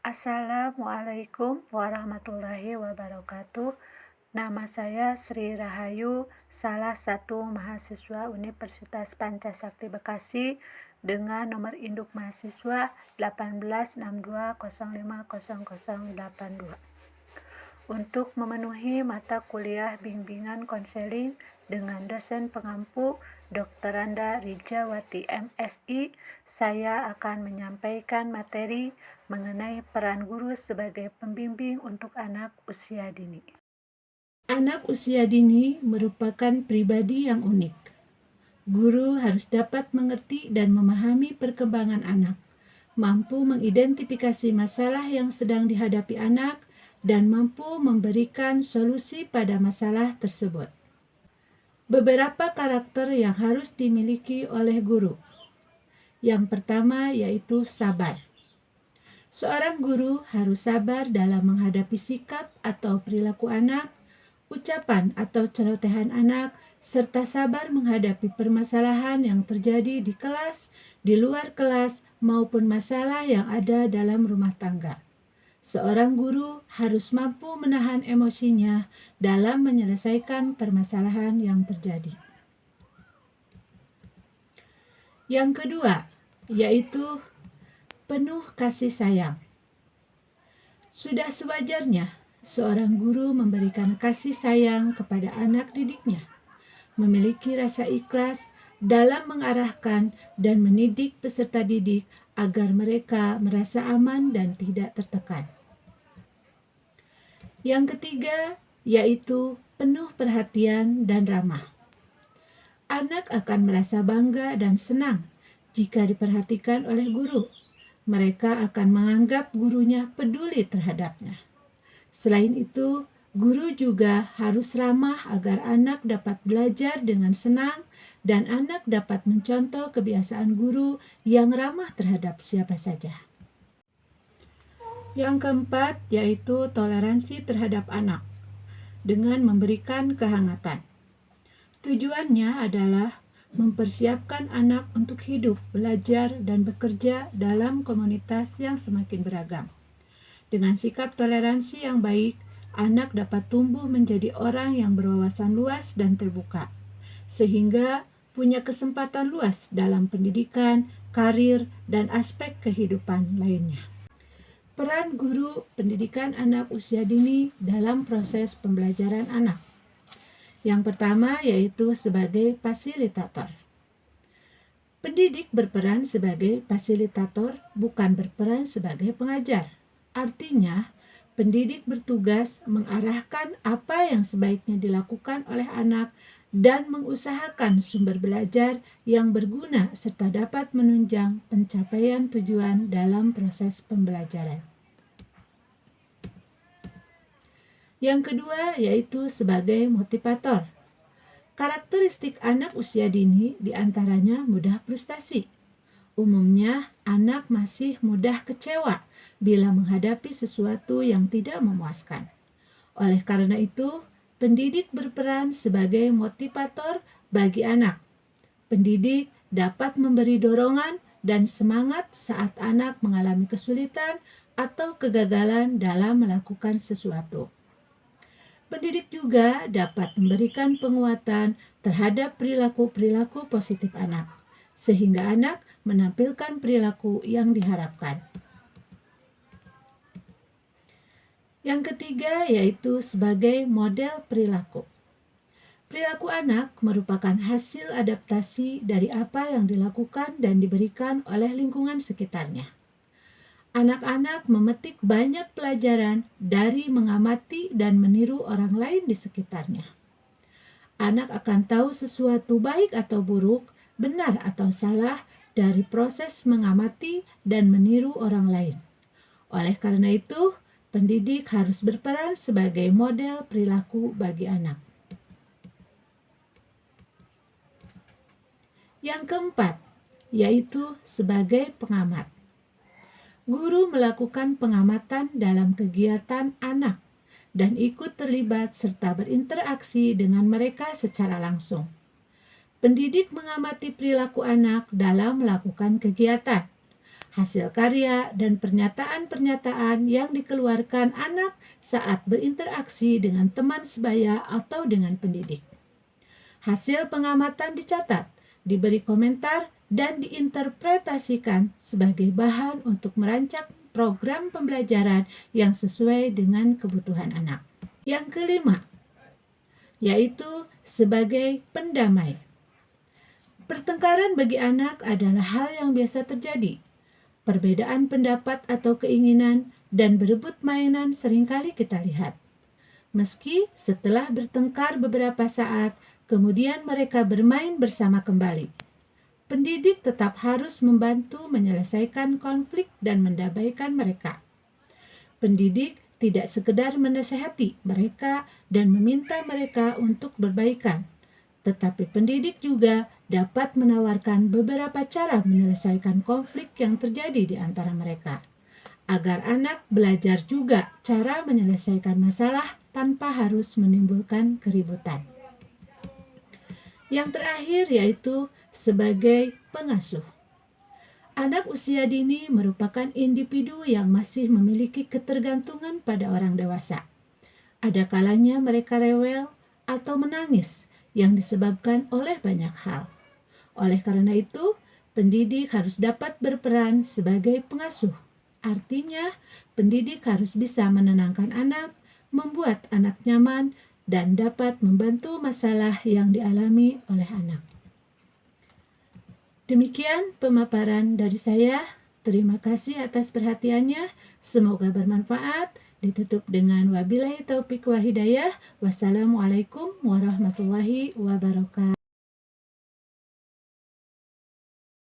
Assalamualaikum warahmatullahi wabarakatuh. Nama saya Sri Rahayu, salah satu mahasiswa Universitas Pancasakti Bekasi dengan nomor induk mahasiswa 1862050082. Untuk memenuhi mata kuliah bimbingan konseling dengan dosen pengampu Dr. Randa Rijawati MSI, saya akan menyampaikan materi mengenai peran guru sebagai pembimbing untuk anak usia dini. Anak usia dini merupakan pribadi yang unik. Guru harus dapat mengerti dan memahami perkembangan anak, mampu mengidentifikasi masalah yang sedang dihadapi anak, dan mampu memberikan solusi pada masalah tersebut. Beberapa karakter yang harus dimiliki oleh guru. Yang pertama yaitu sabar. Seorang guru harus sabar dalam menghadapi sikap atau perilaku anak, ucapan atau celotehan anak, serta sabar menghadapi permasalahan yang terjadi di kelas, di luar kelas, maupun masalah yang ada dalam rumah tangga. Seorang guru harus mampu menahan emosinya dalam menyelesaikan permasalahan yang terjadi. Yang kedua, yaitu penuh kasih sayang. Sudah sewajarnya seorang guru memberikan kasih sayang kepada anak didiknya, memiliki rasa ikhlas dalam mengarahkan dan mendidik peserta didik agar mereka merasa aman dan tidak tertekan. Yang ketiga, yaitu penuh perhatian dan ramah. Anak akan merasa bangga dan senang jika diperhatikan oleh guru. Mereka akan menganggap gurunya peduli terhadapnya. Selain itu, guru juga harus ramah agar anak dapat belajar dengan senang dan anak dapat mencontoh kebiasaan guru yang ramah terhadap siapa saja. Yang keempat yaitu toleransi terhadap anak dengan memberikan kehangatan. Tujuannya adalah mempersiapkan anak untuk hidup, belajar, dan bekerja dalam komunitas yang semakin beragam. Dengan sikap toleransi yang baik, anak dapat tumbuh menjadi orang yang berwawasan luas dan terbuka, sehingga punya kesempatan luas dalam pendidikan, karir, dan aspek kehidupan lainnya. Peran guru pendidikan anak usia dini dalam proses pembelajaran anak. Yang pertama yaitu sebagai fasilitator. Pendidik berperan sebagai fasilitator, bukan berperan sebagai pengajar. Artinya, pendidik bertugas mengarahkan apa yang sebaiknya dilakukan oleh anak dan mengusahakan sumber belajar yang berguna serta dapat menunjang pencapaian tujuan dalam proses pembelajaran. Yang kedua yaitu sebagai motivator. Karakteristik anak usia dini diantaranya mudah frustasi. Umumnya, anak masih mudah kecewa bila menghadapi sesuatu yang tidak memuaskan. Oleh karena itu, pendidik berperan sebagai motivator bagi anak. Pendidik dapat memberi dorongan dan semangat saat anak mengalami kesulitan atau kegagalan dalam melakukan sesuatu. Pendidik juga dapat memberikan penguatan terhadap perilaku-perilaku positif anak, sehingga anak menampilkan perilaku yang diharapkan. Yang ketiga yaitu sebagai model perilaku. Perilaku anak merupakan hasil adaptasi dari apa yang dilakukan dan diberikan oleh lingkungan sekitarnya. Anak-anak memetik banyak pelajaran dari mengamati dan meniru orang lain di sekitarnya. Anak akan tahu sesuatu baik atau buruk, benar atau salah dari proses mengamati dan meniru orang lain. Oleh karena itu, pendidik harus berperan sebagai model perilaku bagi anak. Yang keempat, yaitu sebagai pengamat. Guru melakukan pengamatan dalam kegiatan anak dan ikut terlibat serta berinteraksi dengan mereka secara langsung. Pendidik mengamati perilaku anak dalam melakukan kegiatan. hasil karya, dan pernyataan-pernyataan yang dikeluarkan anak saat berinteraksi dengan teman sebaya atau dengan pendidik. Hasil pengamatan dicatat, diberi komentar, dan diinterpretasikan sebagai bahan untuk merancang program pembelajaran yang sesuai dengan kebutuhan anak. Yang kelima, yaitu sebagai pendamai. Pertengkaran bagi anak adalah hal yang biasa terjadi. Perbedaan pendapat atau keinginan dan berebut mainan seringkali kita lihat. Meski setelah bertengkar beberapa saat, kemudian mereka bermain bersama kembali. Pendidik tetap harus membantu menyelesaikan konflik dan mendamaikan mereka. Pendidik tidak sekedar menasihati mereka dan meminta mereka untuk berbaikan, tetapi pendidik juga dapat menawarkan beberapa cara menyelesaikan konflik yang terjadi di antara mereka, agar anak belajar juga cara menyelesaikan masalah tanpa harus menimbulkan keributan. Yang terakhir yaitu sebagai pengasuh. Anak usia dini merupakan individu yang masih memiliki ketergantungan pada orang dewasa. Ada kalanya mereka rewel atau menangis yang disebabkan oleh banyak hal. Oleh karena itu, pendidik harus dapat berperan sebagai pengasuh. Artinya, pendidik harus bisa menenangkan anak, membuat anak nyaman, dan dapat membantu masalah yang dialami oleh anak. Demikian pemaparan dari saya. Terima kasih atas perhatiannya. Semoga bermanfaat. Ditutup dengan wabillahi taufik wa hidayah. Wassalamualaikum warahmatullahi wabarakatuh.